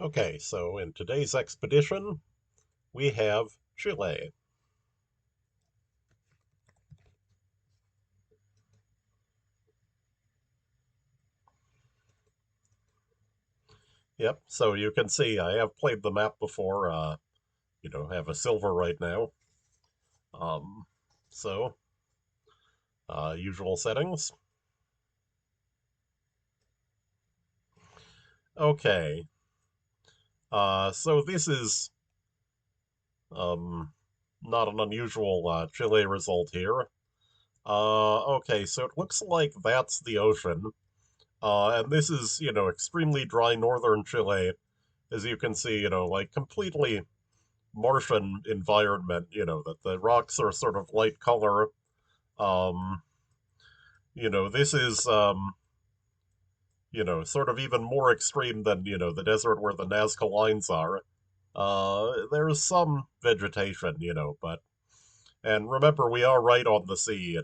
Okay, so in today's expedition, we have Chile. Yep, so you can see I have played the map before, have a silver right now. Um, so, usual settings. Okay, so this is um, not an unusual Chile result here. Okay, so it looks like that's the ocean. And this is, extremely dry northern Chile, as you can see, like completely Martian environment, that the rocks are sort of light color. Um, this is, sort of even more extreme than, the desert where the Nazca lines are. There's some vegetation, and remember, we are right on the sea,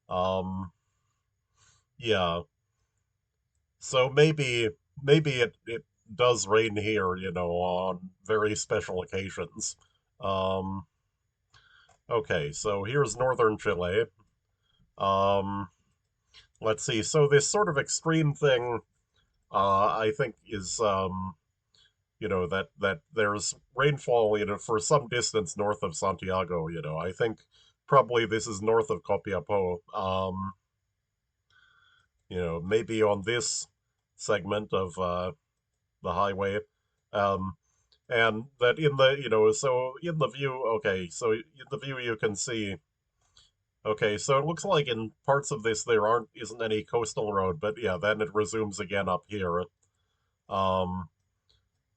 um, yeah. So maybe it does rain here, on very special occasions. Um, okay, so here's northern Chile. Um, let's see. So this sort of extreme thing, I think, is that there's rainfall, for some distance north of Santiago. I think probably this is north of Copiapó. Maybe on this segment of the highway. Um, and that in the so in the view, okay, so in the view you can see. Okay, so it looks like in parts of this there isn't any coastal road, but yeah, then it resumes again up here. Um,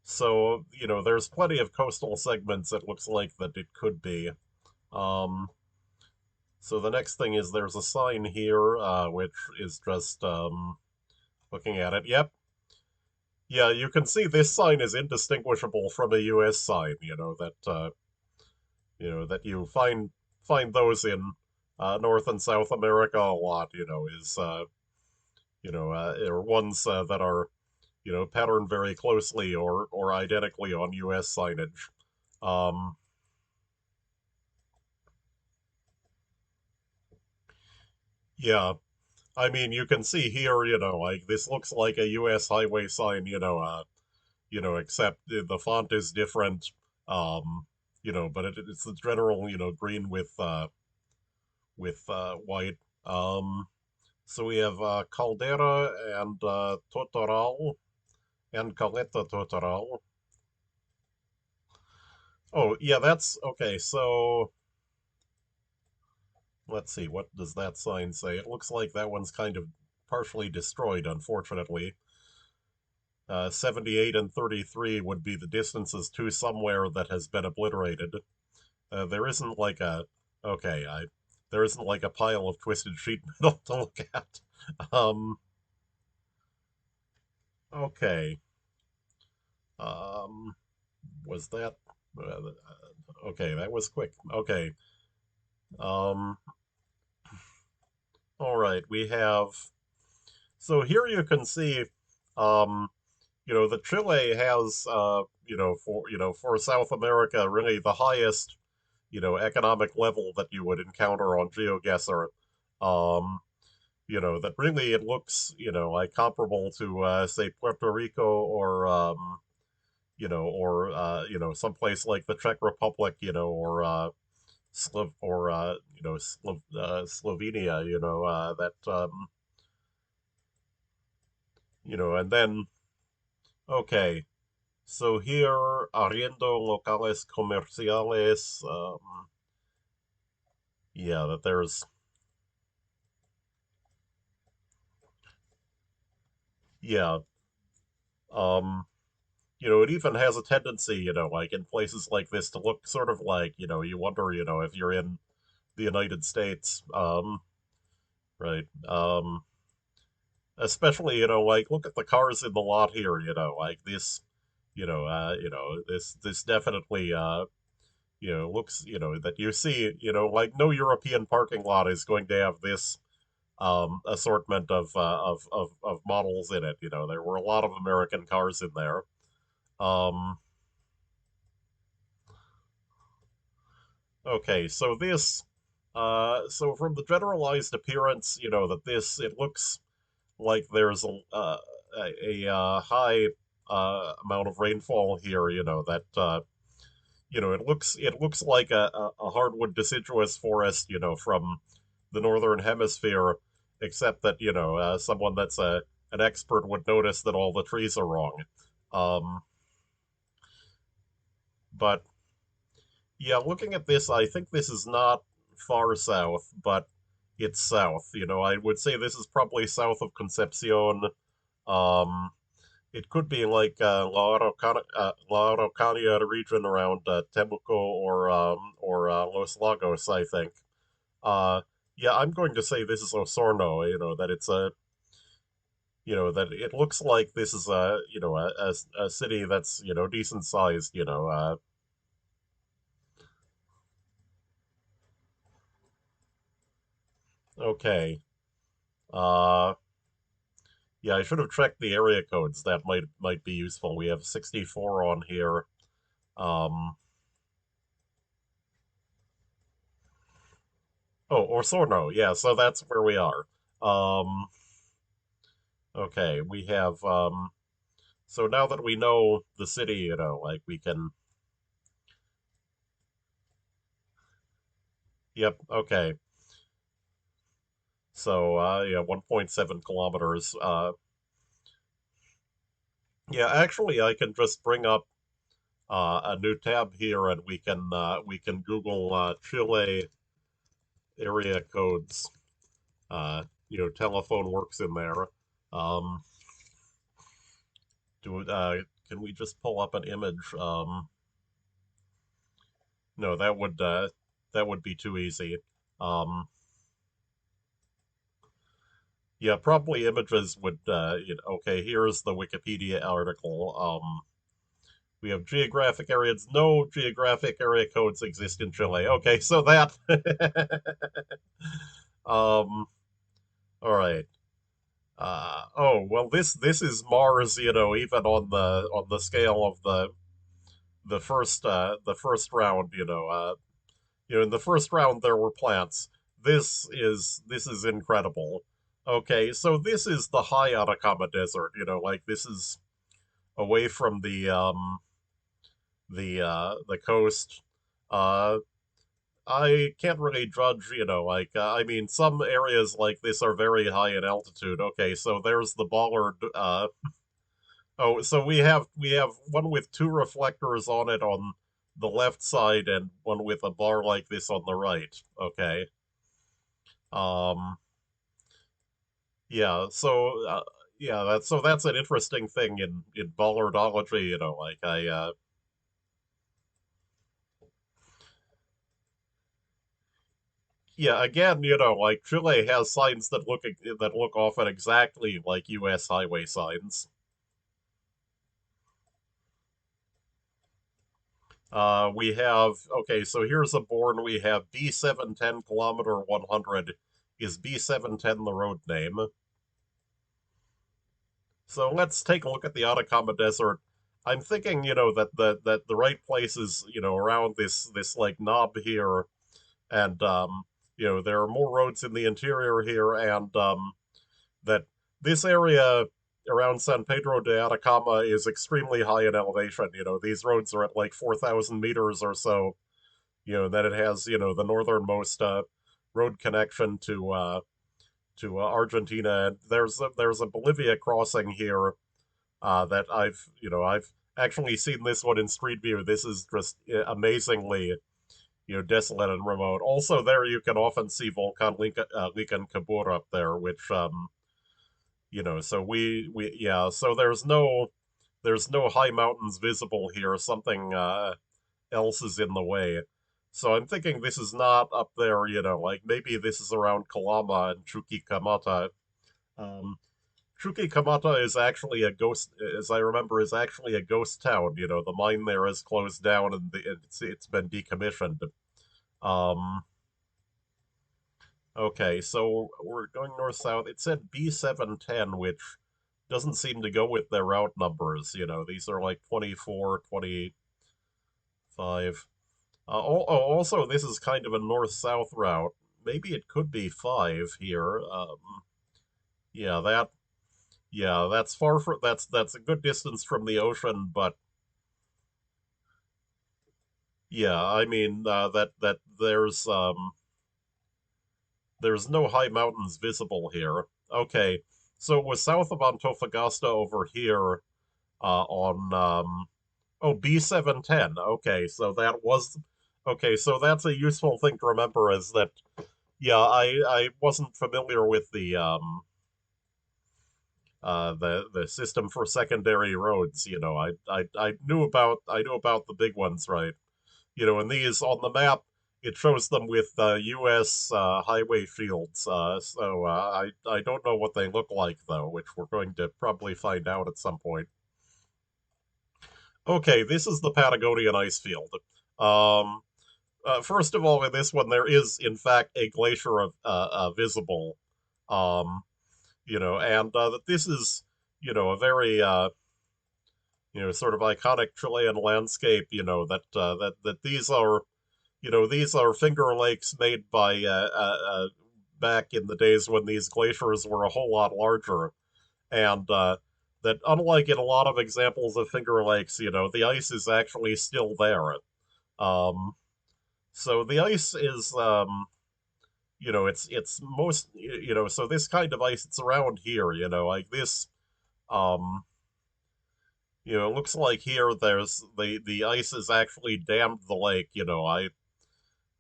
so there's plenty of coastal segments it looks like that it could be. Um, so the next thing is there's a sign here, which is just looking at it. Yep, yeah, you can see this sign is indistinguishable from a U.S. sign. That you find those in North and South America a lot. Is or ones that are patterned very closely or identically on U.S. signage. Um, yeah, I mean you can see here, like this looks like a U.S. highway sign, except the font is different. But it's the general, green with white. Um, so we have Caldera and Totoral and Caleta Totoral. Oh, yeah, that's okay. So let's see, what does that sign say? It looks like that one's kind of partially destroyed, unfortunately. 78 and 33 would be the distances to somewhere that has been obliterated. There isn't like a, okay, there isn't like a pile of twisted sheet metal to look at. Um, okay. Um, was that, okay, that was quick. Okay. Um, all right, we have, so here you can see, um, that Chile has, for South America, really the highest, economic level that you would encounter on GeoGuessr. Um, that really it looks, like comparable to, say, Puerto Rico or someplace like the Czech Republic, or Slovenia, and then okay, so here arriendo locales comerciales, yeah, that there's yeah, um, it even has a tendency, like in places like this to look sort of like, you wonder, if you're in the United States, right? Especially, like look at the cars in the lot here, like this, this definitely, looks, that you see, like no European parking lot is going to have this, assortment of models in it. You know, there were a lot of American cars in there. Um, okay, so so from the generalized appearance, you know, that it looks like there's a high amount of rainfall here. You know that it looks like a hardwood deciduous forest. You know, from the northern hemisphere, except that someone that's an expert would notice that all the trees are wrong. Um, but yeah, looking at this, I think this is not far south, but it's south. You know, I would say this is probably south of Concepcion. Um, it could be like La Araucanía region around Temuco or Los Lagos, I think. Uh, yeah, I'm going to say this is Osorno. That it looks like this is a city that's decent sized. Okay. Uh, yeah, I should have checked the area codes. That might be useful. We have 64 on here. Um, oh, Osorno. Yeah, so that's where we are. Um, okay, we have so now that we know the city, like we can. Yep. Okay. So yeah, 1.7 kilometers. Yeah, actually, I can just bring up a new tab here, and we can Google Chile area codes. Telephone works in there. Um, do Can we just pull up an image? No, that would be too easy. Um, yeah, probably images would. Okay, here's the Wikipedia article. We have geographic areas. No geographic area codes exist in Chile. Okay, so that. um. All right. Oh well, this is Mars. Even on the scale of the first round. In the first round there were plants. This is incredible. Okay, so this is the high Atacama Desert. Like this is away from the coast. Uh, I can't really judge. Like I mean, some areas like this are very high in altitude. Okay, so there's the bollard. Oh, so we have one with two reflectors on it on the left side and one with a bar like this on the right. Okay. Um, yeah, that's an interesting thing in bollardology, like yeah, again, like Chile has signs that look often exactly like US highway signs. We have Okay, so here's a board. We have B710 kilometer 100. Is B710 the road name? So let's take a look at the Atacama Desert. I'm thinking, that the right place is, around this like knob here, and there are more roads in the interior here, and that this area around San Pedro de Atacama is extremely high in elevation. These roads are at like 4,000 meters or so. That it has, the northernmost road connection to Argentina. And there's a Bolivia crossing here that I've actually seen this one in Street View. This is just amazingly, desolate and remote. Also, there you can often see Volcan Licancabur up there, which so so there's no high mountains visible here. Something else is in the way. So I'm thinking this is not up there, like maybe this is around Calama and Chuquicamata. Um, Chuquicamata is actually a ghost, as I remember, is actually a ghost town. The mine there is closed down and it's been decommissioned. Um, Okay, so we're going north south. It said B710, which doesn't seem to go with their route numbers. These are like 24, 25. Also, this is kind of a north south route. Maybe it could be 5 here. Yeah, that's far from that's a good distance from the ocean, but yeah, I mean that there's no high mountains visible here. Okay, so it was south of Antofagasta over here on B710. Okay, so that's a useful thing to remember is that yeah, I wasn't familiar with the system for secondary roads. I knew about the big ones, right? And these on the map, it shows them with U.S. Highway fields. I don't know what they look like though, which we're going to probably find out at some point. Okay, this is the Patagonian Icefield. Um, First of all, in this one, there is in fact a glacier visible. Um, and that this is a very sort of iconic Chilean landscape. That these are finger lakes made by back in the days when these glaciers were a whole lot larger, and that unlike in a lot of examples of finger lakes, the ice is actually still there. Um, so the ice is it's most so this kind of ice it's around here, like this um it looks like here there's the ice has actually dammed the lake. I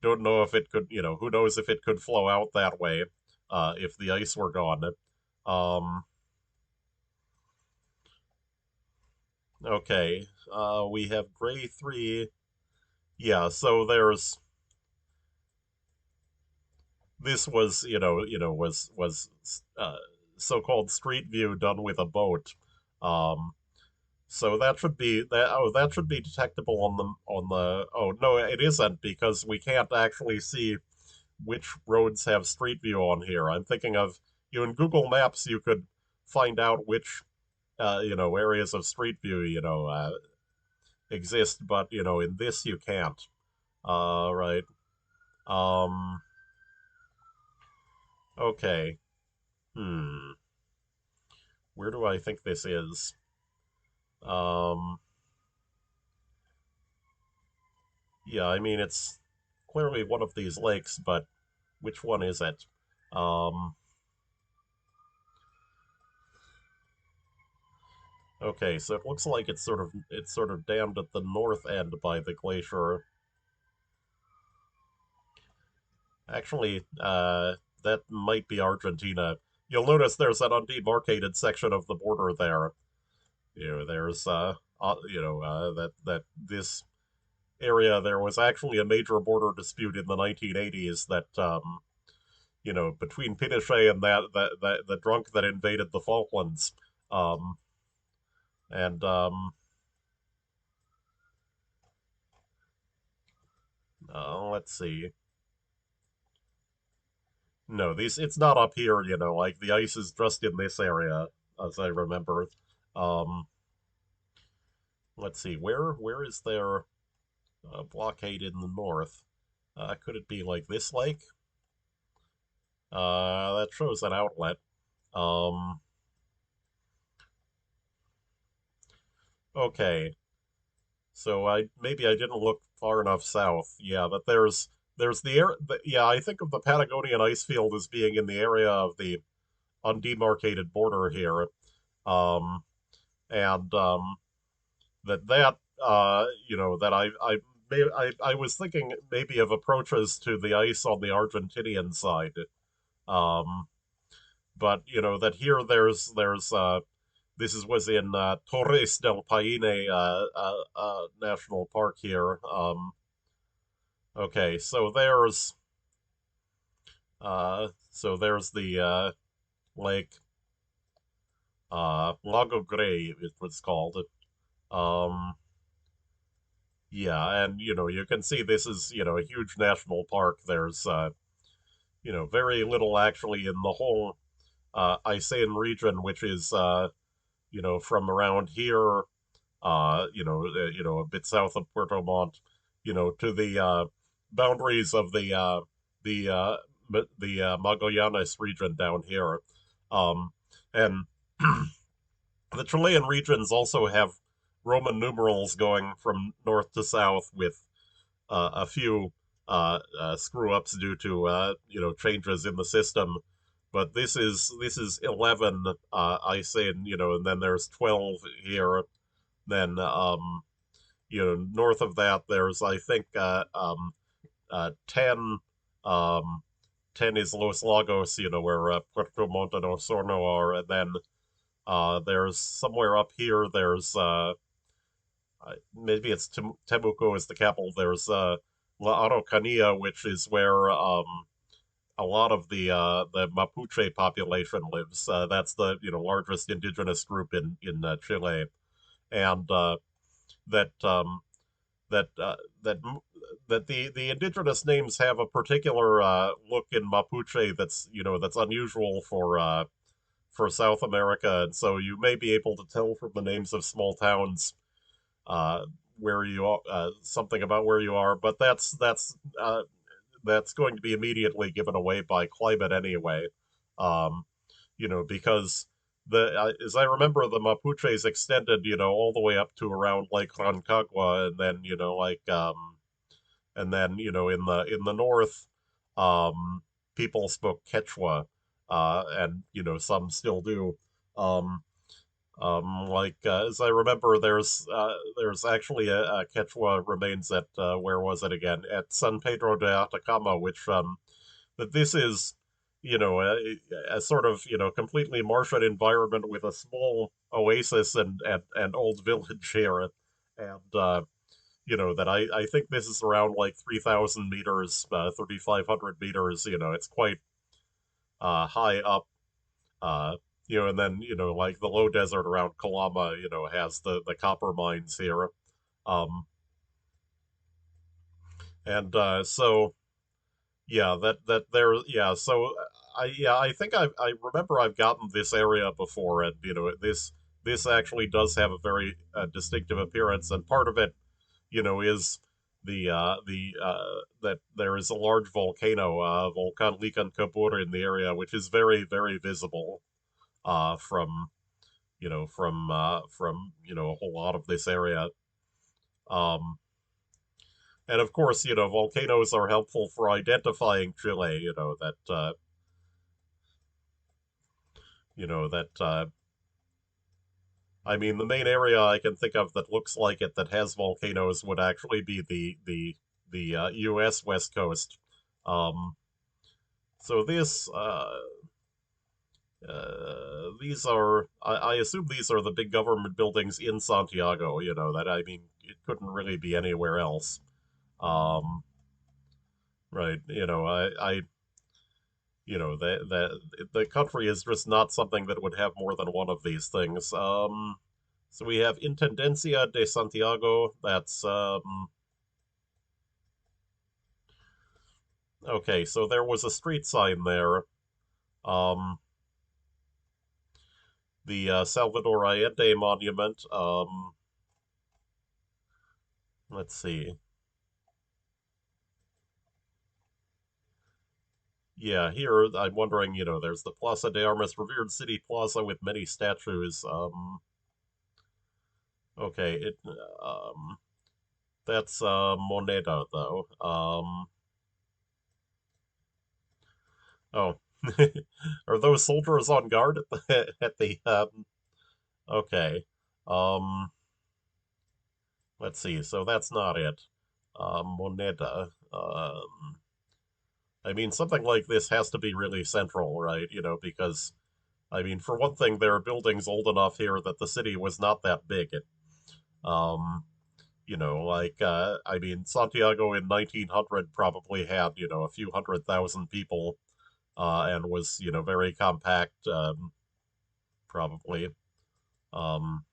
don't know if it could, who knows if it could flow out that way, if the ice were gone. Um, okay, we have gray three. Yeah, so there's this was, so-called street view done with a boat. Um, so that should be detectable oh no, it isn't because we can't actually see which roads have Street View on here. I'm thinking of in Google Maps you could find out which areas of Street View exist, but in this you can't. Right. Um. Okay. Hmm. Where do I think this is? Um. Yeah. I mean, it's clearly one of these lakes, but which one is it? Um. Okay. So it looks like it's sort of dammed at the north end by the glacier. Actually, that might be Argentina. You'll notice there's an undemarcated section of the border there. There's that this area there was actually a major border dispute in the 1980s that between Pinochet and that the drunk that invaded the Falklands. Um, and let's see. No, these it's not up here. Like the ice is just in this area, as I remember. Um, let's see. Where is there blockade in the north? Could it be like this lake? That shows an outlet. Um, okay, so I didn't look far enough south. Yeah, but there's yeah, I think of the Patagonian icefield as being in the area of the undemarcated border here. Um, and that I was thinking maybe of approaches to the ice on the Argentinian side. Um, but that here this was in Torres del Paine National Park here. Okay, so there's the lake Lago Grey, it was called. Um, yeah, and you can see this is a huge national park. There's very little actually in the whole Icean region, which is from around here, a bit south of Puerto Montt, to the boundaries of the Magallanes region down here, um, and the Chilean regions also have Roman numerals going from north to south with a few screw ups due to changes in the system. But this is 11 I say, and then there's 12 here. Then north of that there's I think 10 um 10 is Los Lagos, where Puerto Montt and Osorno are, and then there's somewhere up here there's maybe it's Temuco is the capital. There's La Araucanía, which is where a lot of the Mapuche population lives. That's the largest indigenous group in Chile, and that that that that the indigenous names have a particular look in Mapuche that's unusual for South America, and so you may be able to tell from the names of small towns uh, where you are, something about where you are, but that's going to be immediately given away by climate anyway. Um, because as I remember, the Mapuches extended, all the way up to around Lake Rancagua, and then in the north, um, people spoke Quechua, and some still do. Um, as I remember, there's actually a Quechua remains at where was it again? At San Pedro de Atacama, which that this is a sort of completely Martian environment with a small oasis and old village here, and that I think this is around like 3,000 meters, 3,500 meters. It's quite high up, uh, and then like the low desert around Calama, has the copper mines here, um, and so yeah, that there, yeah. So I think I remember I've gotten this area before, and this actually does have a very distinctive appearance, and part of it, is that there is a large volcano, Volcan Licancabur, in the area, which is very very visible from a whole lot of this area. Um, and of course, volcanoes are helpful for identifying Chile. That I mean, the main area I can think of that looks like it that has volcanoes would actually be the U.S. West Coast. Um, so these are I assume these are the big government buildings in Santiago. That I mean, it couldn't really be anywhere else. Um, right. That the country is just not something that would have more than one of these things. So we have Intendencia de Santiago. That's okay. So there was a street sign there. Um, the Salvador Allende Monument. Let's see. Yeah, here I'm wondering. There's the Plaza de Armas, revered city plaza with many statues. Okay, um, that's Moneda though. Oh, are those soldiers on guard at the at the? Okay. Um, let's see. So that's not it. Moneda. I mean, something like this has to be really central, right? Because I mean, for one thing, there are buildings old enough here that the city was not that big. Um, like I mean, Santiago in 1900 probably had a few 100,000 people, and was very compact, probably. Um,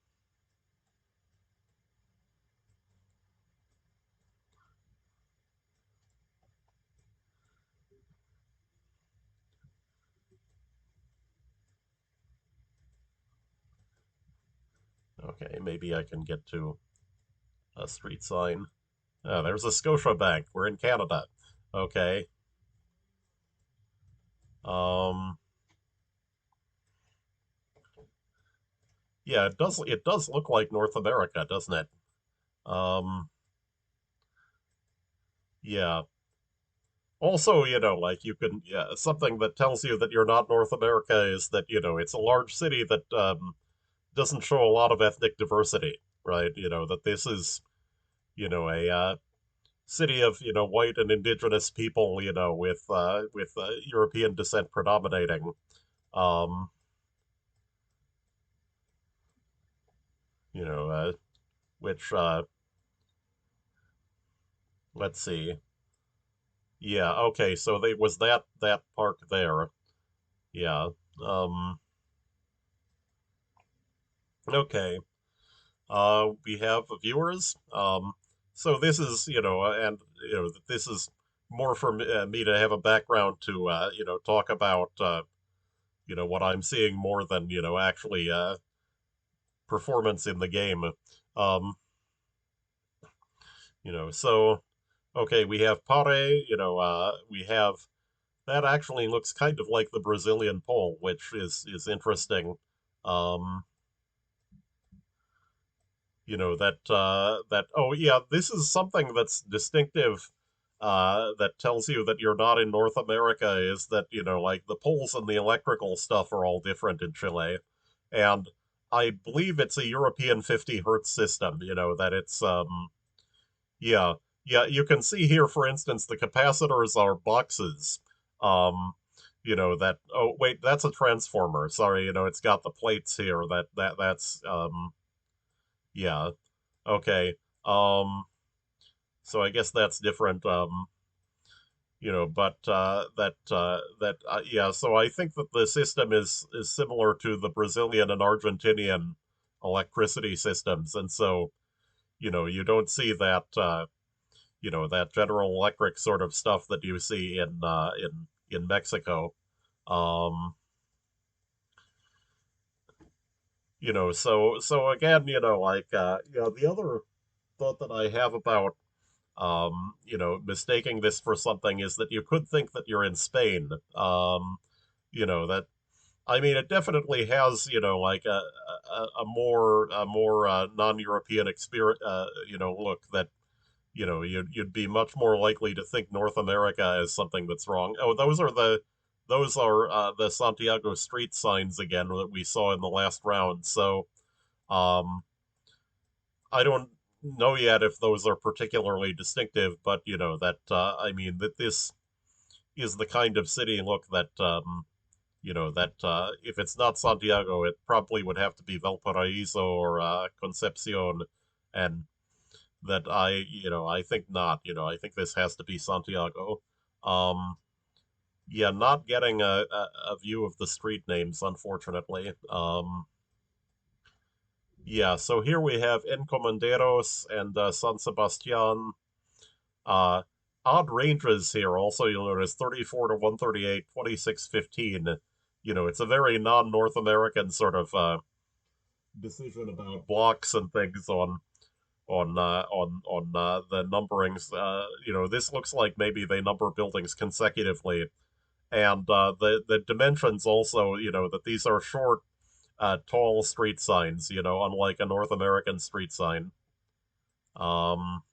Okay, maybe I can get to a street sign. Oh, there's a Scotia Bank. We're in Canada. Okay. Um, yeah, it does look like North America, doesn't it? Um, yeah. Also, like you can, yeah, something that tells you that you're not North America is that, it's a large city that doesn't show a lot of ethnic diversity, right? That this is, a city of, white and indigenous people, with European descent predominating. Um, you know, which let's see. Yeah, okay, so they was that park there. Yeah. Um, okay. We have viewers. So this is, and this is more for me to have a background to, talk about, what I'm seeing more than, actually performance in the game. Um, so okay, we have Pare. We have that actually looks kind of like the Brazilian pole, which is interesting. Um, that oh yeah, this is something that's distinctive, that tells you that you're not in North America, is that like the poles and the electrical stuff are all different in Chile, and I believe it's a European 50 hertz system. That it's yeah, yeah, you can see here, for instance, the capacitors are boxes. um that, oh wait, that's a transformer, sorry, it's got the plates here, that's yeah. Okay. Um, so I guess that's different. But yeah. So I think that the system is similar to the Brazilian and Argentinian electricity systems, and so you don't see that that General Electric sort of stuff that you see in Mexico. Um, so again, like the other thought that I have about mistaking this for something is that you could think that you're in Spain. That I mean, it definitely has, like a more non-European experience, look that you'd be much more likely to think North America as something that's wrong. Oh, those are the Santiago street signs again that we saw in the last round. So um, I don't know yet if those are particularly distinctive, but that I mean that this is the kind of city look that that if it's not Santiago, it probably would have to be Valparaiso or Concepcion, and that I think not. I think this has to be Santiago. Um, yeah, not getting a view of the street names, unfortunately. Yeah, so here we have Encomenderos and San Sebastian. Uh, Odd ranges here. Also, you'll notice 34 to 138, 2615. It's a very non-North American sort of decision about blocks and things on the numberings. This looks like maybe they number buildings consecutively, and the dimensions also. That these are short, tall street signs. Unlike a North American street sign. Um,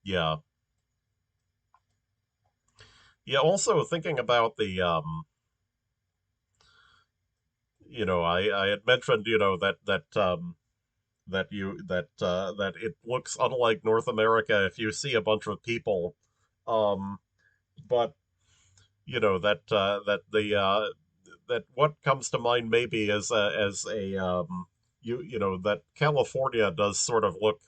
yeah. Yeah, also thinking about the I had mentioned, that it looks unlike North America if you see a bunch of people. Um, but that what comes to mind maybe as a that California does sort of look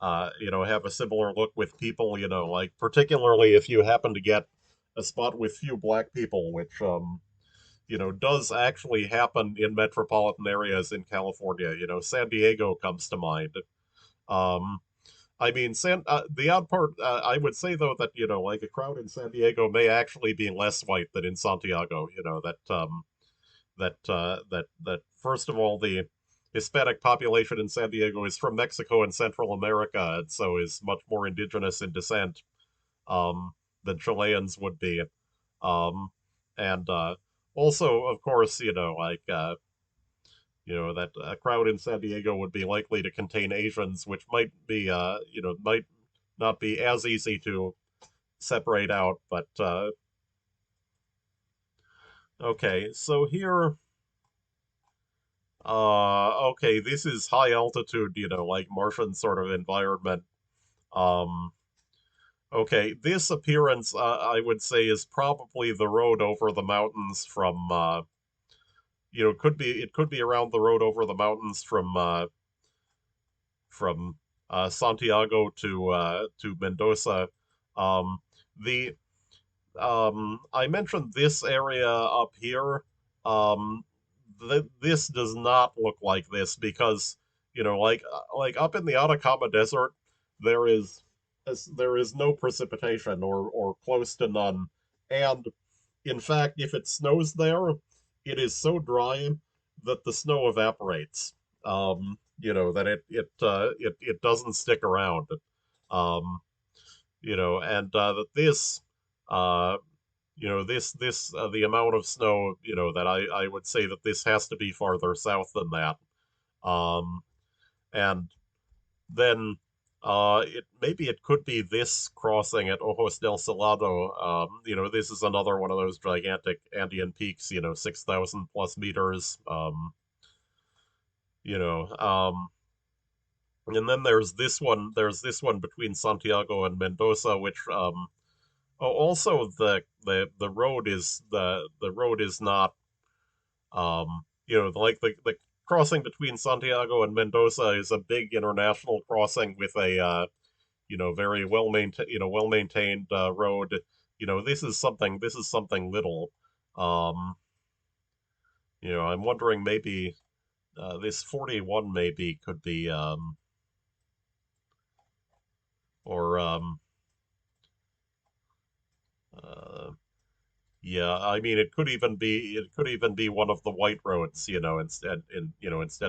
have a similar look with people, like particularly if you happen to get a spot with few black people, which does actually happen in metropolitan areas in California. San Diego comes to mind. Um, I mean, the odd part, I would say though that like a crowd in San Diego may actually be less white than in Santiago. That that first of all, the Hispanic population in San Diego is from Mexico and Central America, and so is much more indigenous in descent um, than Chileans would be. Um, and also, of course, that a crowd in San Diego would be likely to contain Asians, which might be, might not be as easy to separate out. But okay, so here, okay, this is high altitude, like Martian sort of environment. Um, okay, this appearance, I would say, is probably the road over the mountains from, it could be around the road over the mountains from Santiago to Mendoza. Um, the I mentioned this area up here. Um, this does not look like this because like up in the Atacama Desert, there is there is no precipitation or close to none, and in fact, if it snows there, it is so dry that the snow evaporates. That it doesn't stick around. Um, and that this, uh, the amount of snow, that I would say that this has to be farther south than that. Um, and then it maybe it could be this crossing at Ojos del Salado. This is another one of those gigantic Andean peaks, 6,000 plus meters. You know, and then there's this one between Santiago and Mendoza, which also the road is not like the crossing between Santiago and Mendoza is a big international crossing with a very well maintained road. This is something little. Um, I'm wondering maybe this 41 maybe could be or uh, yeah, I mean it could even be one of the white roads, instead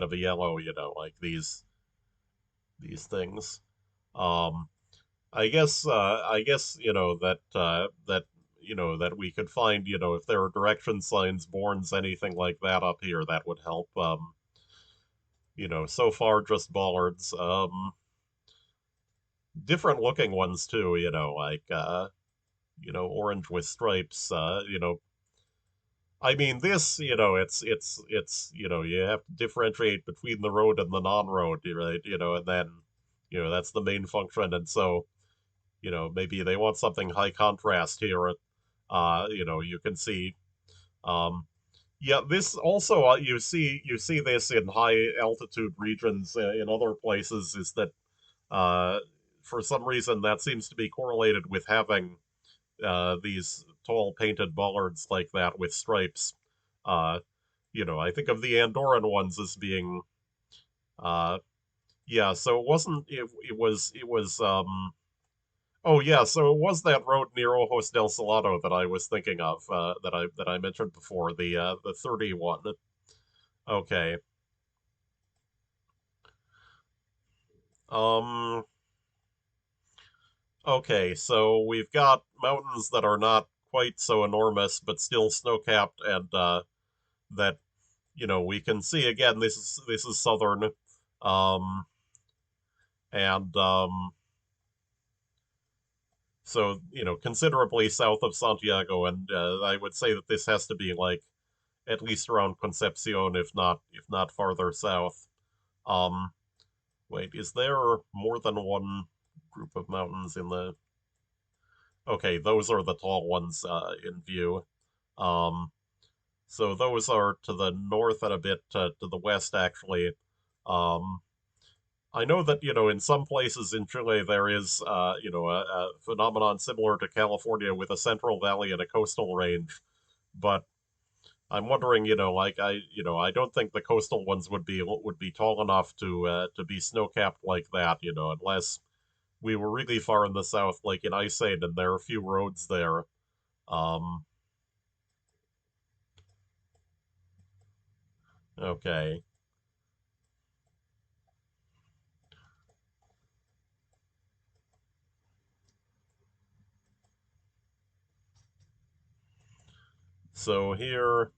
of a yellow, like these things. Um, I guess that we could find, if there are direction signs, bournes, anything like that up here, that would help. So far just bollards. Different looking ones too, like orange with stripes. I mean this, you have to differentiate between the road and the non-road, right? And then, that's the main function. And so, maybe they want something high contrast here. You can see, um, yeah, this also you see this in high altitude regions in other places is that uh, for some reason that seems to be correlated with having these tall painted bollards like that with stripes. Uh, I think of the Andorran ones as being, uh, yeah. So it wasn't. It was. Oh yeah. So it was that road near Ojos del Salado that I was thinking of. That I mentioned before. The 31. Okay. Um. Okay. So we've got mountains that are not quite so enormous, but still snow-capped, and that we can see again. This is southern, um, and so considerably south of Santiago, and I would say that this has to be like at least around Concepcion, if not farther south. Um, Wait, is there more than one group of mountains in the? Okay, those are the tall ones in view. Um, so those are to the north and a bit to the west, actually. Um, I know that, in some places in Chile there is, a phenomenon similar to California with a central valley and a coastal range. But I'm wondering, I don't think the coastal ones would be tall enough to be snow capped like that, unless we were really far in the south, like in Iceland, and there are a few roads there. Um, Okay. So here,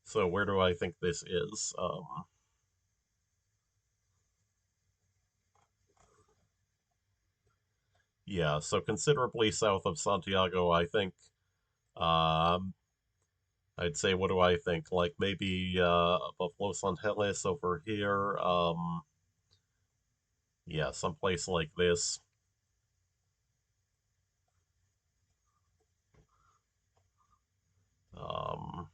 so where do I think this is? Yeah, so considerably south of Santiago, I think. Um, I'd say, what do I think? Like maybe above Los Angeles over here. Yeah, someplace like this. Um,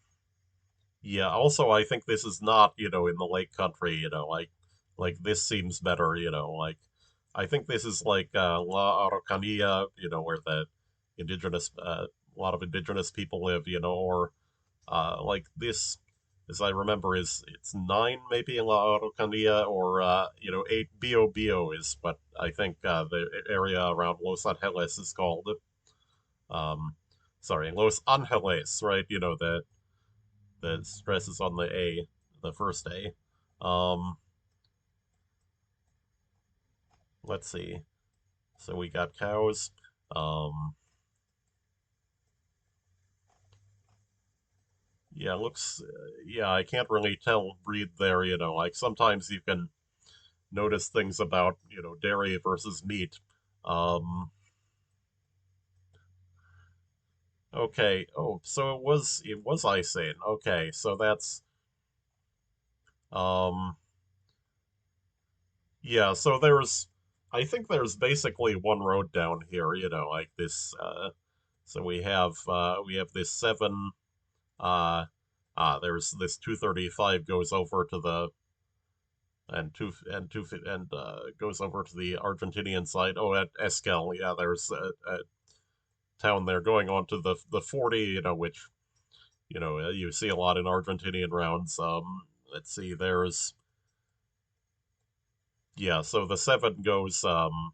yeah, also I think this is not, in the lake country, like this seems better, like I think this is like La Araucanía, where the indigenous a lot of indigenous people live, or like this, as I remember, is it's nine maybe in La Araucanía, or eight Bio Bio is what I think the area around Los Angeles is called. Um, sorry, Los Angeles, right? The stress is on the A, the first A. Um, let's see. So we got cows. Um, yeah, looks. Yeah, I can't really tell breed there. Like sometimes you can notice things about dairy versus meat. Um, okay. Oh, so it was Isane. Okay, so that's yeah. So there's I think there's basically one road down here. Like this. So we have this seven. There's this 235 goes over to the and goes over to the Argentinian side. Oh, at Esquel, yeah, there's a town there going on to the 40, which you see a lot in Argentinian rounds. Let's see, there's yeah, so the seven goes down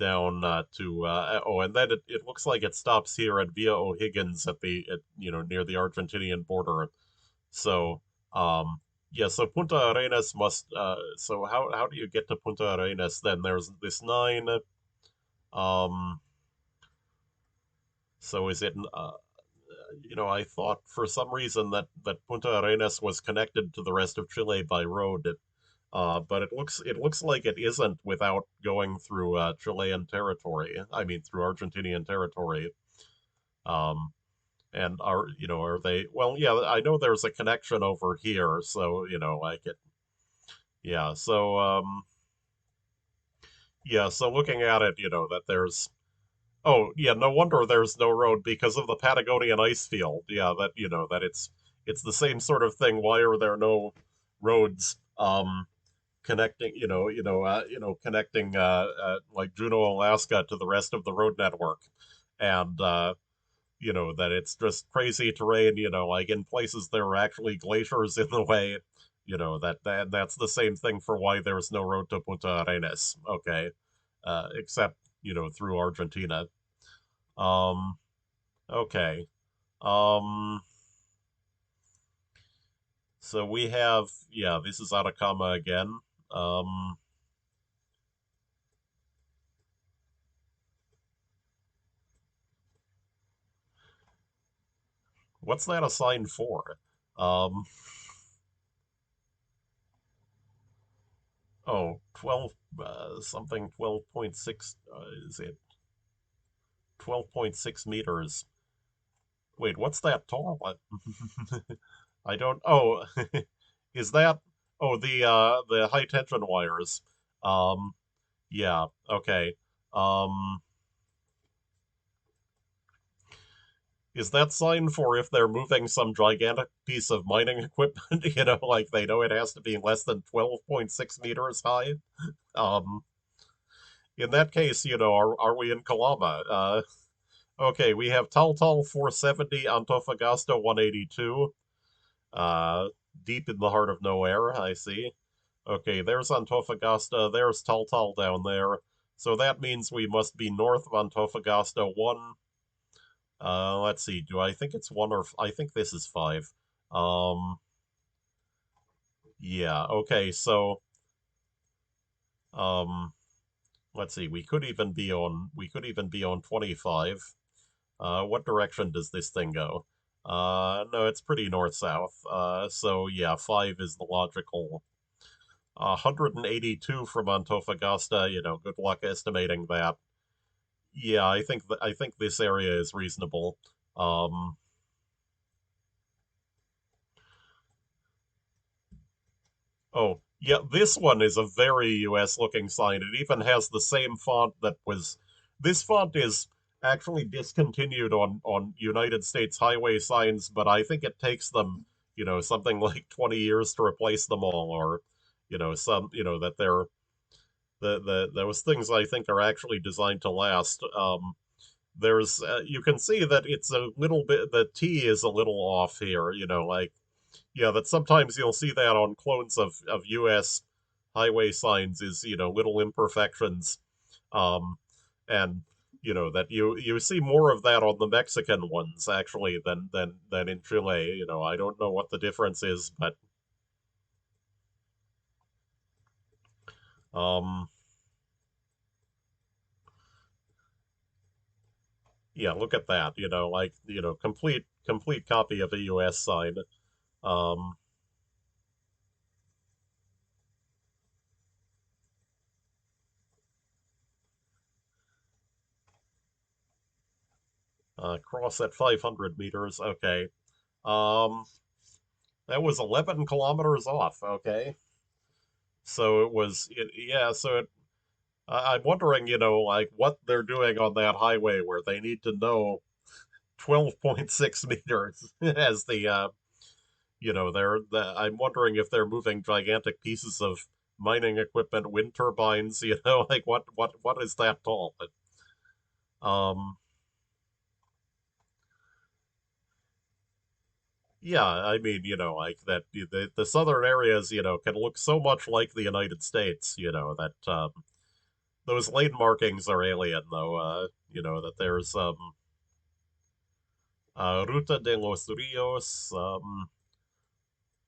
to and then it looks like it stops here at Via O'Higgins near the Argentinian border. So, yeah, so Punta Arenas must. So how do you get to Punta Arenas then? There's this nine. Um, so is it? I thought for some reason that Punta Arenas was connected to the rest of Chile by road. But it looks like it isn't without going through Chilean territory. I mean, through Argentinian territory. Um, and are they? Well, yeah, I know there's a connection over here, so like it. Yeah, so yeah, so looking at it, that there's oh, yeah, no wonder there's no road because of the Patagonian Icefield. Yeah, that that it's the same sort of thing. Why are there no roads connecting, connecting like Juneau, Alaska to the rest of the road network? And that it's just crazy terrain, like in places there are actually glaciers in the way, that's the same thing for why there's no road to Punta Arenas, okay, except, through Argentina. Um, okay. Um, so we have, yeah, this is Atacama again. Um, what's that a sign for? Um, oh, 12, something 12.6, is it 12.6 meters? Wait, what's that tall? I don't. Oh, is that? Oh, the high tension wires. Um, yeah. Okay. Um, is that sign for if they're moving some gigantic piece of mining equipment? Like they know it has to be less than 12.6 meters high. Um, in that case, are we in Calama? Okay, we have Taltal 470, Antofagasta 182. Uh, deep in the heart of nowhere, I see. Okay, there's Antofagasta, there's Taltal down there. So that means we must be north of Antofagasta one. Let's see, do I think it's one or I think this is five. Um, yeah, okay, so um let's see, we could even be on 25. What direction does this thing go? No, it's pretty north-south. So yeah, 5 is the logical. 182 from Antofagasta, good luck estimating that. Yeah, I think this area is reasonable. Um, oh, yeah, this one is a very US looking sign. It even has the same font that was. This font is actually discontinued on United States highway signs, but I think it takes them, something like 20 years to replace them all, or, that those things I think are actually designed to last. There's you can see that it's a little bit the T is a little off here, like yeah, that sometimes you'll see that on clones of US highway signs is, little imperfections. Um and that you see more of that on the Mexican ones actually than in Chile. I don't know what the difference is, but um yeah, look at that, like, complete copy of a US sign. Um Cross at 500 meters. Okay. Um, that was 11 kilometers off. Okay. So yeah. I'm wondering, like what they're doing on that highway where they need to know 12.6 meters as I'm wondering if they're moving gigantic pieces of mining equipment, wind turbines, like what is that tall? Um, Yeah, I mean, like that the southern areas, can look so much like the United States, that those lane markings are alien though. That there's Ruta de los Rios.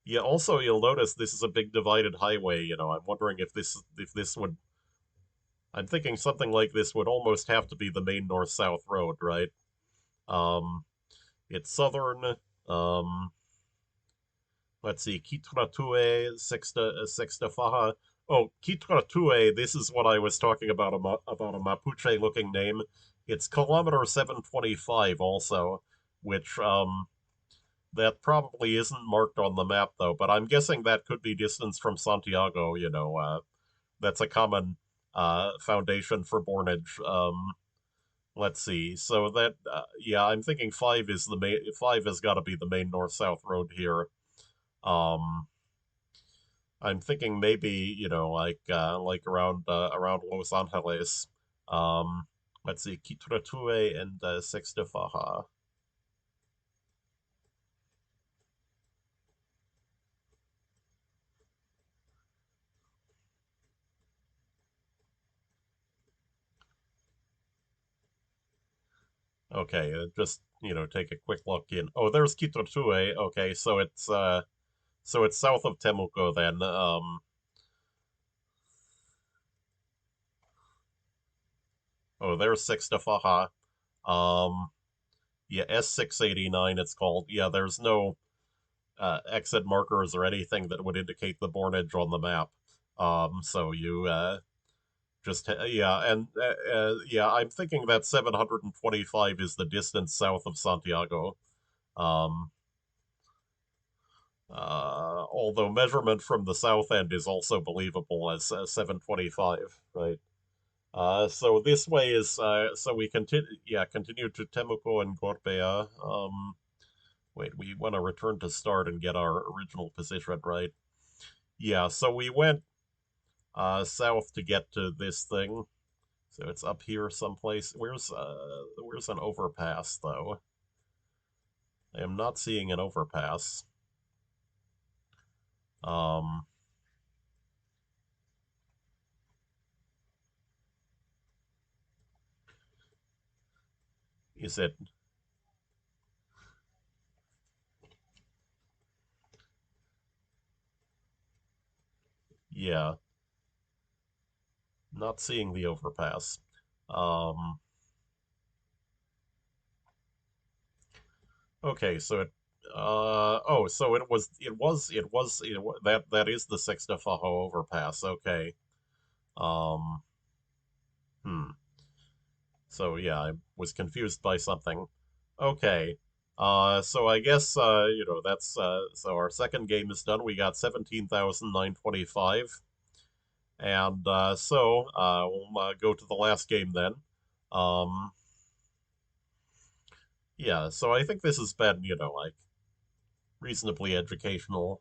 Yeah, also you'll notice this is a big divided highway, I'm wondering if this would I'm thinking something like this would almost have to be the main north-south road, right? Um it's southern. Um Let's see, Kitratue, Sexta Faja. Oh, Kitratue, this is what I was talking about, about a Mapuche looking name. It's kilometer 725 also, which that probably isn't marked on the map though, but I'm guessing that could be distance from Santiago, that's a common foundation for bornage. Let's see. So that yeah, I'm thinking 5 has got to be the main north-south road here. Um I'm thinking maybe, like around Los Angeles. Um let's see, Kitratue and Sexta Faja. Okay, just, take a quick look in. Oh, there's Kitratue. Okay, so it's south of Temuco then. Oh, there's Sexta Faja. Um yeah, S689 it's called. Yeah, there's no exit markers or anything that would indicate the bornage on the map. So you just yeah, and yeah, I'm thinking that 725 is the distance south of Santiago. Um, although measurement from the south end is also believable as 725, right? So this way is so we continue to Temuco and Gorbea. Wait, we want to return to start and get our original position, right? Yeah, so we went south to get to this thing. So it's up here someplace. Where's an overpass though? I am not seeing an overpass. Um Is it? Yeah, not seeing the overpass. Um, okay, so it. Oh, so that is the Sextafajo overpass. Okay. Um, hmm. So yeah, I was confused by something. Okay. So I guess that's so our second game is done. We got 17,925, and we'll go to the last game then. Um, yeah. So I think this has been like reasonably educational.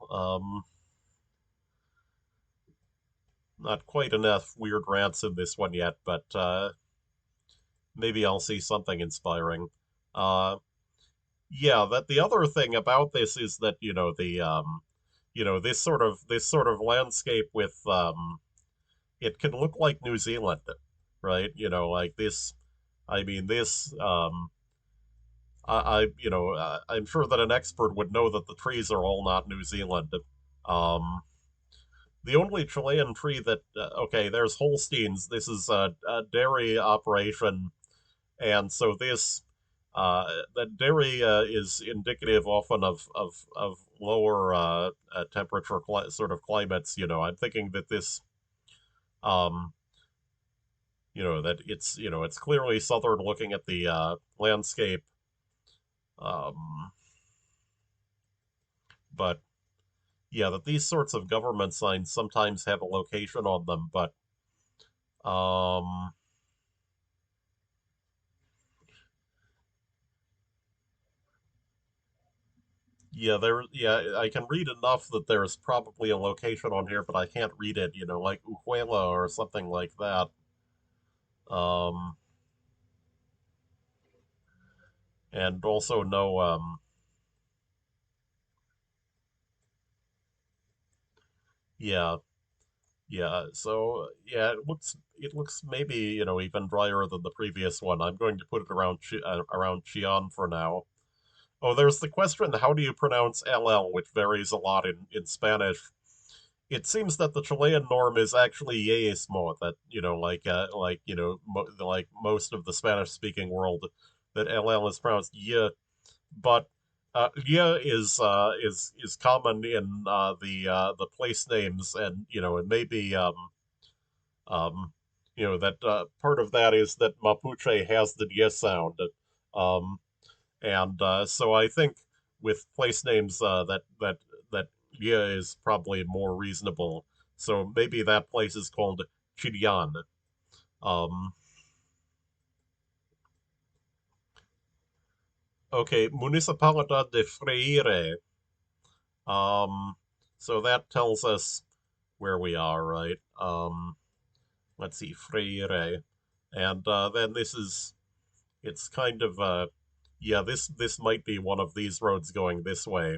Not quite enough weird rants in this one yet, but maybe I'll see something inspiring. Uh, Yeah, that the other thing about this is that this sort of landscape with it can look like New Zealand, right? Like this. I mean, this. I'm sure that an expert would know that the trees are all not New Zealand. Um, the only Chilean tree that okay, there's Holsteins. This is a dairy operation. And so this that dairy is indicative often of lower temperature sort of climates. I'm thinking that this um, that it's clearly southern looking at the landscape, um, but yeah, that these sorts of government signs sometimes have a location on them, but um, I can read enough that there's probably a location on here, but I can't read it, like Uhuela or something like that. Um, and also no, yeah, yeah. So yeah, it looks maybe even drier than the previous one. I'm going to put it around Chion for now. Oh, there's the question: how do you pronounce LL, which varies a lot in Spanish. It seems that the Chilean norm is actually yesmo, that like most of the Spanish speaking world, that LL is pronounced yeah, but yeah is common in the place names, and it may be um that part of that is that Mapuche has the yeah sound, um and so I think with place names that yeah is probably more reasonable. So maybe that place is called Chirian. Um, okay, Municipalidad de Freire. Um, so that tells us where we are, right? Let's see, Freire, and then it's kind of yeah, this might be one of these roads going this way.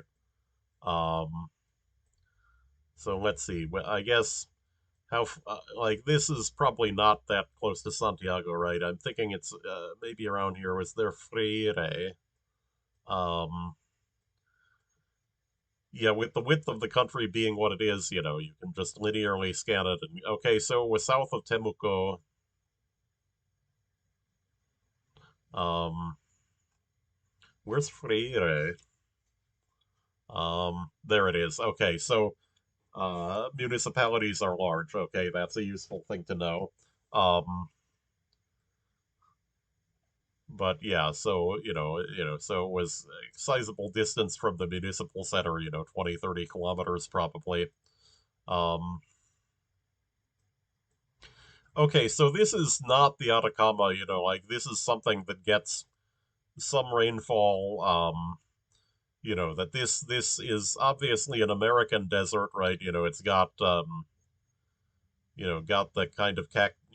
Um, so let's see. Well, I guess like this is probably not that close to Santiago, right? I'm thinking it's maybe around here. Was there Freire? Um, yeah, with the width of the country being what it is, you can just linearly scan it. And okay, so we're south of Temuco. Um, where's Freire? There it is. Okay, so municipalities are large. Okay, that's a useful thing to know. Um, but yeah, so so it was a sizable distance from the municipal center. 20, 30 kilometers probably. Um, okay, so this is not the Atacama. Like this is something that gets some rainfall. That this is obviously an American desert, right? It's got the kind of cacti.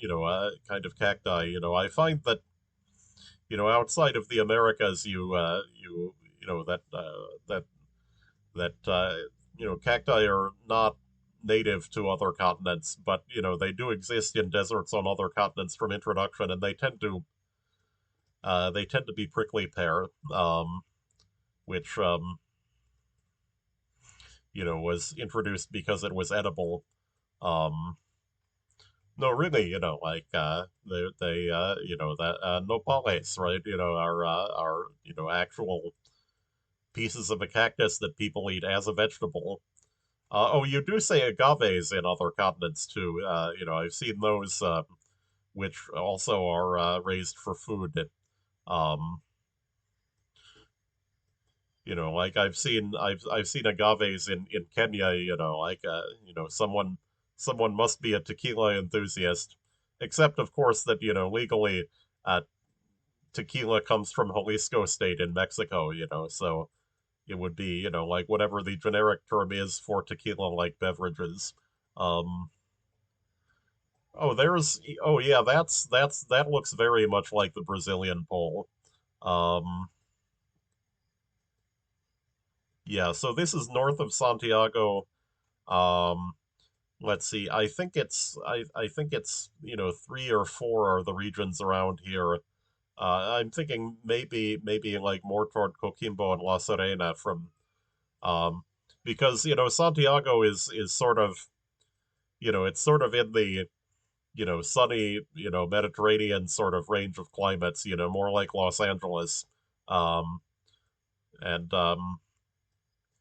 I find that outside of the Americas, that that cacti are not native to other continents, but they do exist in deserts on other continents from introduction, and they tend to They tend to be prickly pear, which was introduced because it was edible. Um, no, really, like that nopales, right? Are actual pieces of a cactus that people eat as a vegetable. Oh, you do say agaves in other continents too. I've seen those, which also are raised for food. Um, like I've seen agaves in Kenya. Like someone must be a tequila enthusiast. Except, of course, that legally, uh, tequila comes from Jalisco State in Mexico. So it would be like whatever the generic term is for tequila-like beverages. Um, oh yeah, that looks very much like the Brazilian pole. Um, yeah, so this is north of Santiago. Um, let's see. I think it's three or four are the regions around here. I'm thinking maybe like more toward Coquimbo and La Serena from um because Santiago is sort of it's sort of in the sunny Mediterranean sort of range of climates, more like Los Angeles. Um and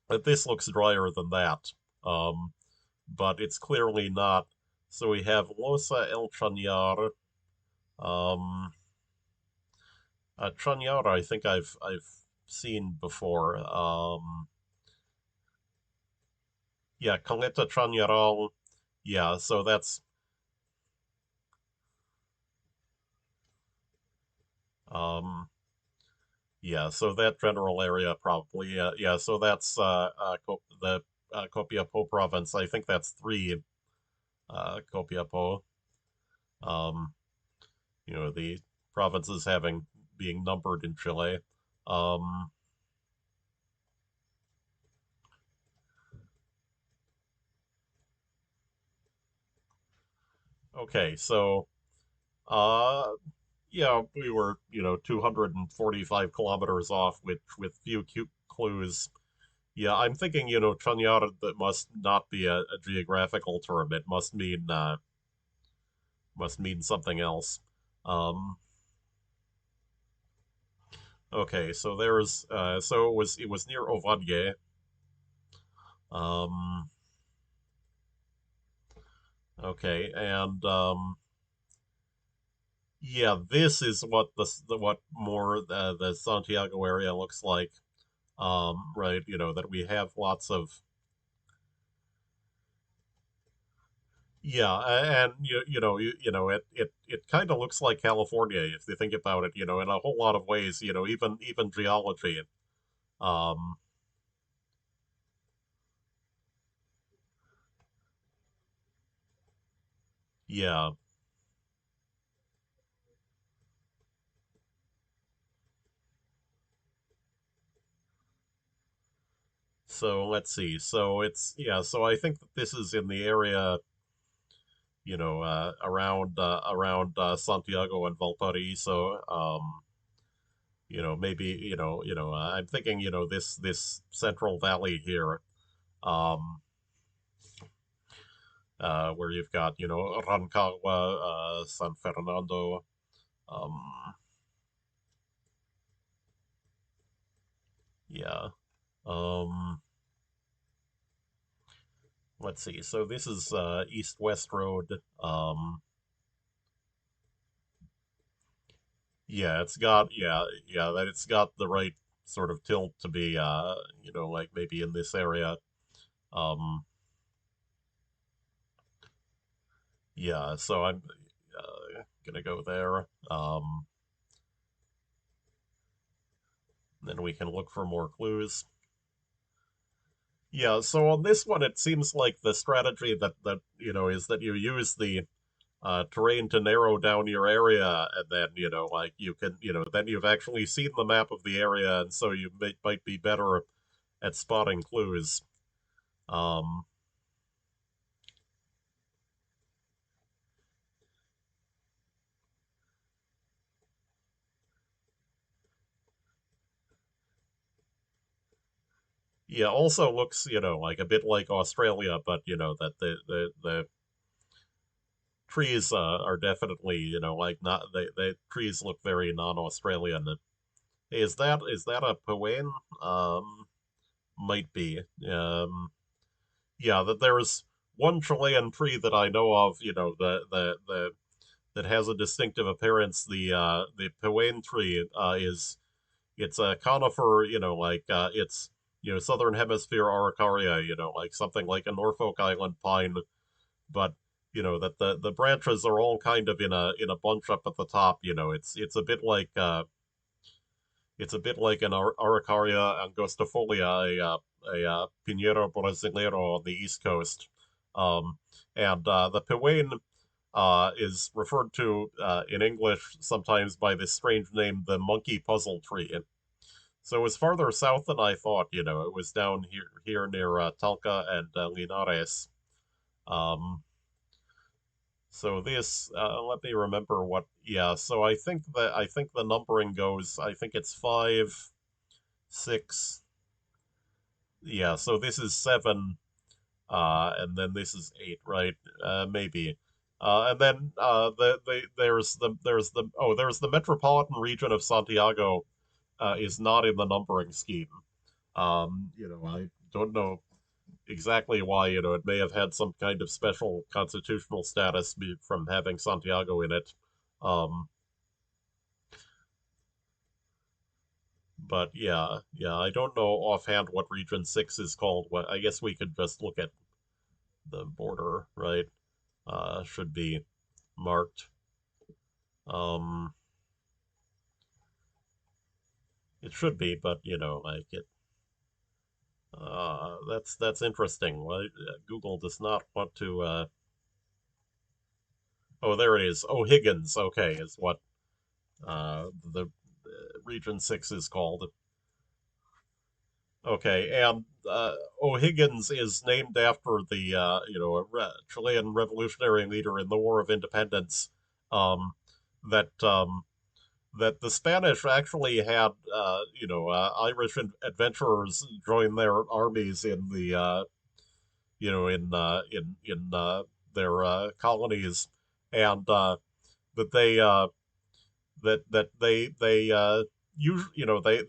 but this looks drier than that. Um but it's clearly not. So we have Losa El Chañar. Um, Chañar, I think I've seen before. Yeah, Caleta Chañaral. Yeah, so that's um, yeah, so that general area probably. Yeah, yeah. So that's the Copiapó province. I think that's three Copiapó. Um, the provinces having being numbered in Chile. Um, okay, so uh, yeah, we were 245 kilometers off with few cute clues. Yeah, I'm thinking Chañar that must not be a geographical term. It must mean something else. Um, okay, so it was near Ovalle. Um, okay, and yeah, this is what what more the Santiago area looks like. Right, that we have lots of. Yeah, and it kind of looks like California if you think about it, in a whole lot of ways, even geology. Um, yeah. So let's see. So it's yeah. So I think that this is in the area, around Santiago and Valparaiso. Maybe I'm thinking this Central Valley here. Um, where you've got Rancagua, San Fernando. Um, yeah. Um, let's see. So this is East-West Road. Yeah, that it's got the right sort of tilt to be like maybe in this area. Um, yeah, so I'm gonna go there. Then we can look for more clues. Yeah, so on this one, it seems like the strategy that is that you use the terrain to narrow down your area, and then like you can then you've actually seen the map of the area, and so you might be better at spotting clues. Um, Yeah, also looks, like a bit like Australia, but that the trees are definitely, like not the trees look very non-Australian. Is that a Pawaiian? Might be. Yeah, that there's one Chilean tree that I know of, the that has a distinctive appearance. The Pawaiian tree is it's a conifer, like it's southern hemisphere Araucaria, like something like a Norfolk Island pine, but that the branches are all kind of in a bunch up at the top. It's a bit like an Araucaria angustifolia, a Pinheiro brasileiro on the east coast, and the Pawaiian is referred to in English sometimes by this strange name, the monkey puzzle tree. So it was farther south than I thought. It was down here near Talca and Linares. Um, so this, let me remember what. Yeah, so I think the numbering goes. I think it's 5, 6. Yeah, so this is 7, and then this is 8, right? Maybe. And then there's the metropolitan region of Santiago is not in the numbering scheme. I don't know exactly why. It may have had some kind of special constitutional status from having Santiago in it. Um, but yeah, I don't know offhand what Region 6 is called. What I guess we could just look at the border, right? Should be marked. Um, it should be, but like it. That's interesting. Well, Google does not want to. Oh, there it is. O'Higgins. Okay, is what the Region 6 is called. Okay, and O'Higgins is named after the Chilean revolutionary leader in the War of Independence. Um, that that the Spanish actually had Irish adventurers join their armies in the their colonies, and that they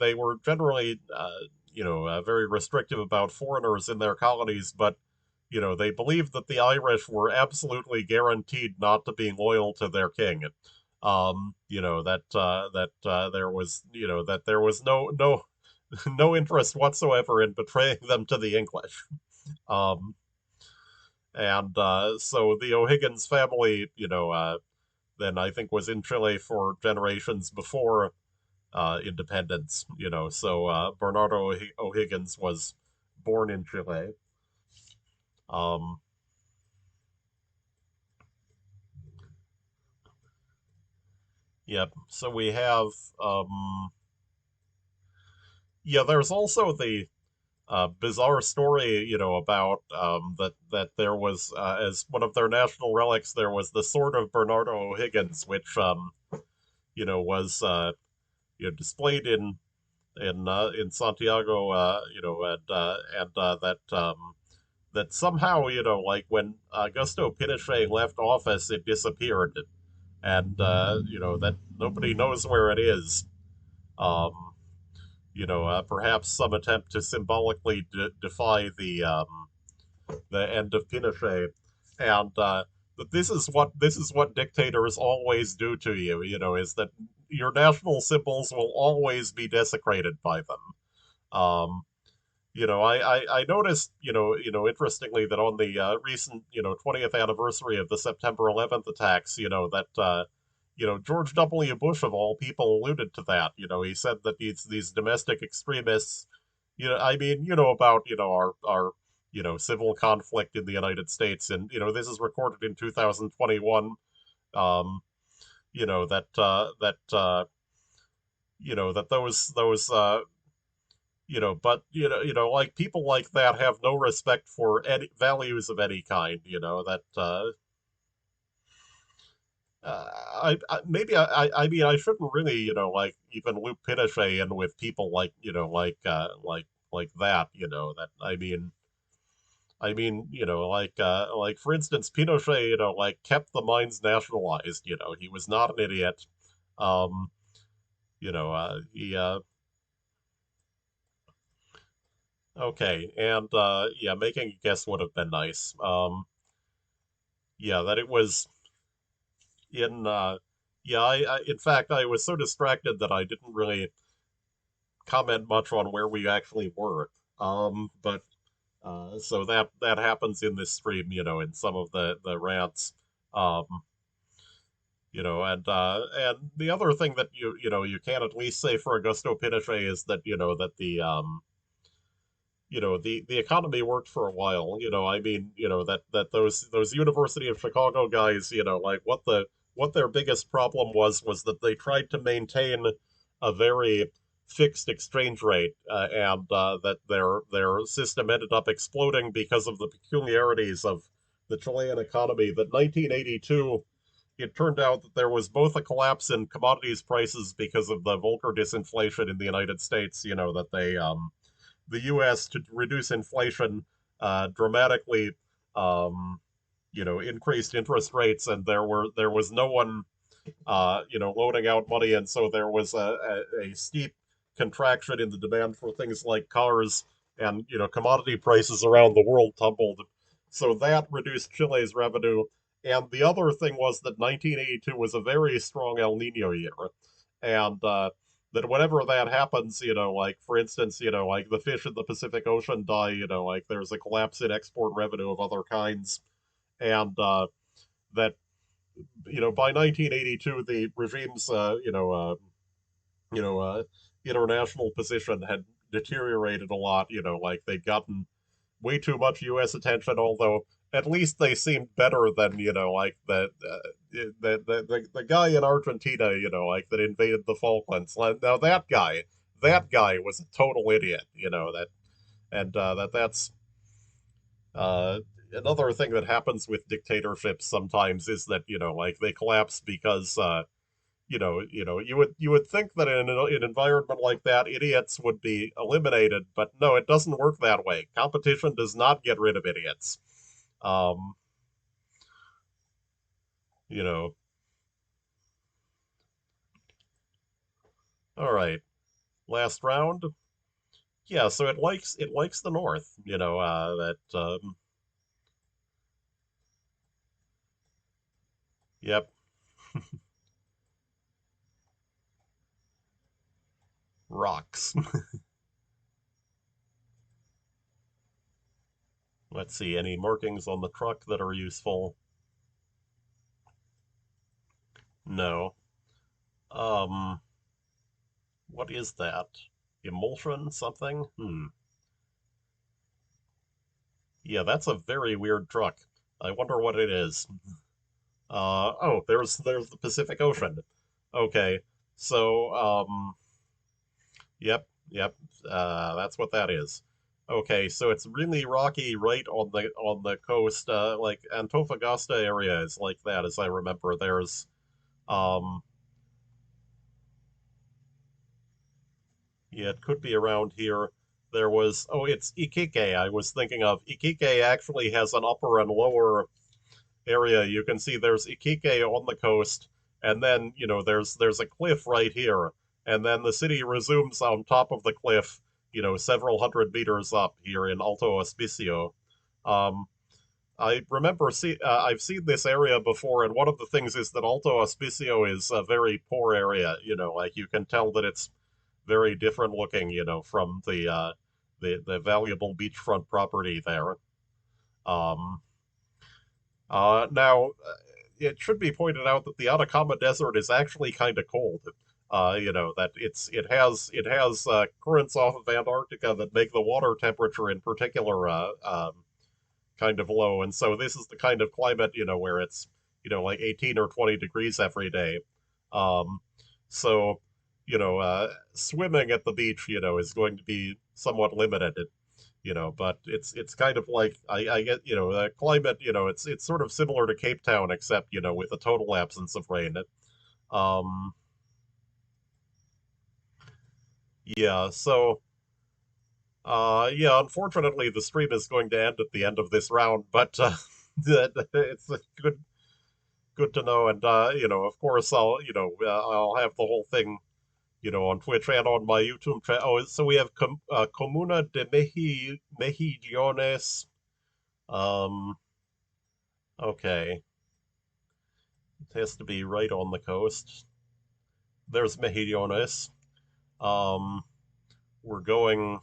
they were generally very restrictive about foreigners in their colonies, but they believed that the Irish were absolutely guaranteed not to be loyal to their king. That there was no no interest whatsoever in betraying them to the English. Um, and so the O'Higgins family, then I think was in Chile for generations before independence. So Bernardo O'Higgins was born in Chile. Um, yep. So we have yeah. There's also the bizarre story, about that there was as one of their national relics, there was the sword of Bernardo O'Higgins, which was displayed in Santiago, that somehow, like when Augusto Pinochet left office, it disappeared, and that nobody knows where it is. Um, perhaps some attempt to symbolically defy the end of Pinochet, and that this is what dictators always do to you. Is that your national symbols will always be desecrated by them. Um, I noticed, interestingly, that on the recent, 20th anniversary of the September 11th attacks, that, George W. Bush, of all people, alluded to that. He said that these domestic extremists, I mean, about, civil conflict in the United States. And, this is recorded in 2021. Um, that but like people like that have no respect for any values of any kind. That maybe I mean I shouldn't really like even loop Pinochet in with people like like like that. That like for instance, Pinochet, like kept the mines nationalized. He was not an idiot. Um, he okay, and yeah, making a guess would have been nice. Yeah, that it was in yeah, in fact I was so distracted that I didn't really comment much on where we actually were. But so that happens in this stream, in some of the rants. Um, and the other thing that you can at least say for Augusto Pinochet is that that the economy worked for a while. I mean, that those University of Chicago guys, like what their biggest problem was that they tried to maintain a very fixed exchange rate, and that their system ended up exploding because of the peculiarities of the Chilean economy. That 1982, it turned out that there was both a collapse in commodities prices because of the Volcker disinflation in the United States. That the U.S. to reduce inflation dramatically, um, increased interest rates, and there was no one, loaning out money, and so there was a steep contraction in the demand for things like cars, and commodity prices around the world tumbled. So that reduced Chile's revenue. And the other thing was that 1982 was a very strong El Nino year, and that whenever that happens, like for instance, like the fish in the Pacific Ocean die, like there's a collapse in export revenue of other kinds, and that by 1982 the regime's you know uh, international position had deteriorated a lot. Like they'd gotten way too much U.S. attention, although at least they seemed better than like the guy in Argentina, like that invaded the Falklands. Now that guy was a total idiot. That and that's uh, another thing that happens with dictatorships sometimes is that like they collapse because you would think that in an environment like that, idiots would be eliminated, but no, it doesn't work that way. Competition does not get rid of idiots. Um, you know, all right, last round. Yeah, so it likes the North. That yep, rocks. Let's see, any markings on the truck that are useful? No. Um, what is that? Emulsion something? Yeah, that's a very weird truck. I wonder what it is. Oh, there's the Pacific Ocean. Okay, so yep, that's what that is. Okay, so it's really rocky right on the coast. Like Antofagasta area is like that, as I remember. There's um, yeah, it could be around here. There was it's Iquique. I was thinking of Iquique actually has an upper and lower area. You can see there's Iquique on the coast, and then there's a cliff right here, and then the city resumes on top of the cliff, several hundred meters up here in Alto Hospicio. Um, I remember I've seen this area before, and one of the things is that Alto Hospicio is a very poor area. Like you can tell that it's very different looking, from the valuable beachfront property there. Um, now, it should be pointed out that the Atacama Desert is actually kind of cold. That it has currents off of Antarctica that make the water temperature in particular kind of low, and so this is the kind of climate where it's like 18 or 20 degrees every day. Um, so swimming at the beach is going to be somewhat limited. But it's kind of like I get the climate it's sort of similar to Cape Town except with a total absence of rain. Um, yeah, so Yeah, unfortunately, the stream is going to end at the end of this round, but it's a good to know. And of course, I'll have the whole thing, on Twitch and on my YouTube channel. Oh, so we have Comuna de Mejillones. Um, okay, it has to be right on the coast. There's Mejillones. Um, we're going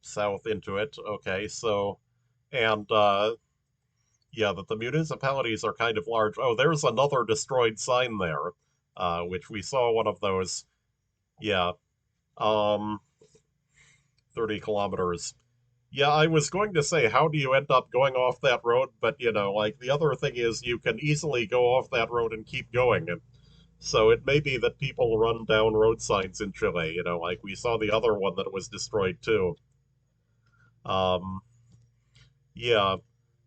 south into it. Okay, so and yeah, that the municipalities are kind of large. Oh, there's another destroyed sign there, which we saw one of those. Yeah, um, 30 kilometers. Yeah, I was going to say, how do you end up going off that road? But, like the other thing is you can easily go off that road and keep going. And so it may be that people run down road signs in Chile, like we saw the other one that was destroyed too. Um, yeah.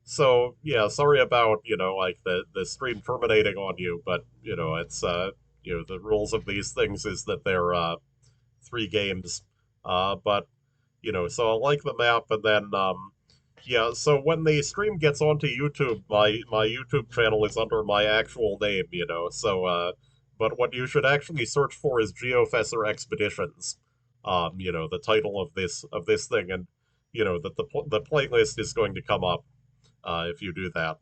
So, yeah, sorry about, like the stream terminating on you, but, it's, the rules of these things is that they're, three games. But so I like the map, and then yeah. So when the stream gets onto YouTube, my YouTube channel is under my actual name, So, but what you should actually search for is GeoFessr Expeditions. The title of this thing, and that the playlist is going to come up if you do that.